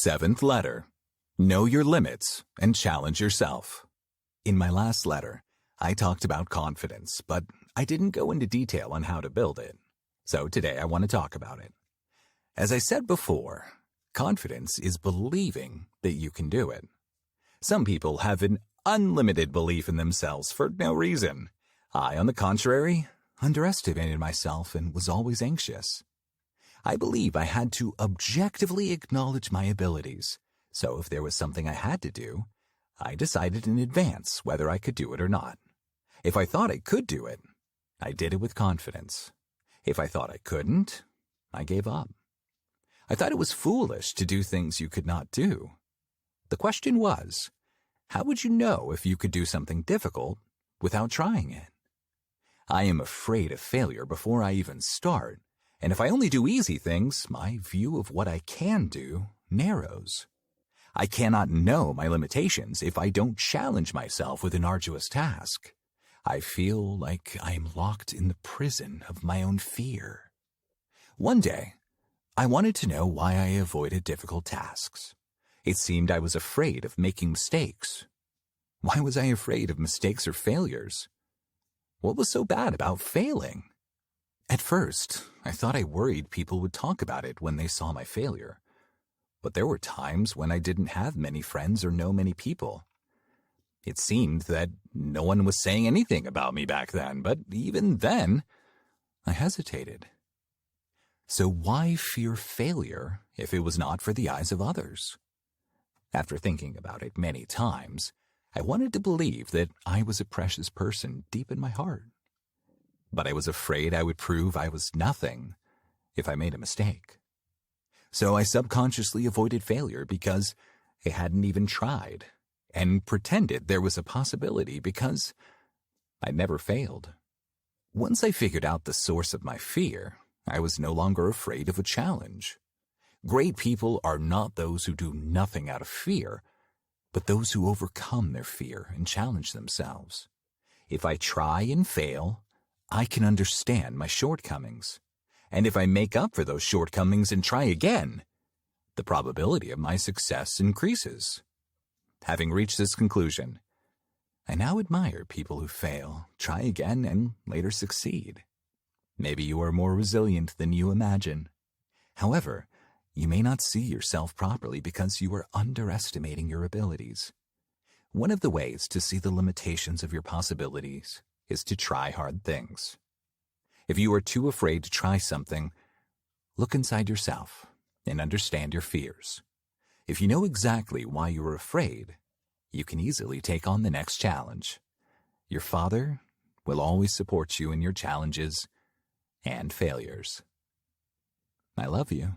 Seventh letter. Know your limits and challenge yourself. In my last letter, I talked about confidence, but I didn't go into detail on how to build it. So today I want to talk about it. As I said before, confidence is believing that you can do it. Some people have an unlimited belief in themselves for no reason. I, on the contrary, underestimated myself and was always anxious. I believe I had to objectively acknowledge my abilities, so if there was something I had to do, I decided in advance whether I could do it or not. If I thought I could do it, I did it with confidence. If I thought I couldn't, I gave up. I thought it was foolish to do things you could not do. The question was, how would you know if you could do something difficult without trying it? I am afraid of failure before I even start, and if I only do easy things, my view of what I can do narrows. I cannot know my limitations if I don't challenge myself with an arduous task. I feel like I am locked in the prison of my own fear. One day, I wanted to know why I avoided difficult tasks. It seemed I was afraid of making mistakes. Why was I afraid of mistakes or failures? What was so bad about failing? At first, I thought I worried people would talk about it when they saw my failure. But there were times when I didn't have many friends or know many people. It seemed that no one was saying anything about me back then, but even then, I hesitated. So why fear failure if it was not for the eyes of others? After thinking about it many times, I wanted to believe that I was a precious person deep in my heart. But I was afraid I would prove I was nothing if I made a mistake. So I subconsciously avoided failure because I hadn't even tried, and pretended there was a possibility because I never failed. Once I figured out the source of my fear, I was no longer afraid of a challenge. Great people are not those who do nothing out of fear, but those who overcome their fear and challenge themselves. If I try and fail, I can understand my shortcomings. And if I make up for those shortcomings and try again, the probability of my success increases. Having reached this conclusion, I now admire people who fail, try again, and later succeed. Maybe you are more resilient than you imagine. However, you may not see yourself properly because you are underestimating your abilities. One of the ways to see the limitations of your possibilities is to try hard things. If you are too afraid to try something, look inside yourself and understand your fears. If you know exactly why you are afraid, you can easily take on the next challenge. Your father will always support you in your challenges and failures. I love you.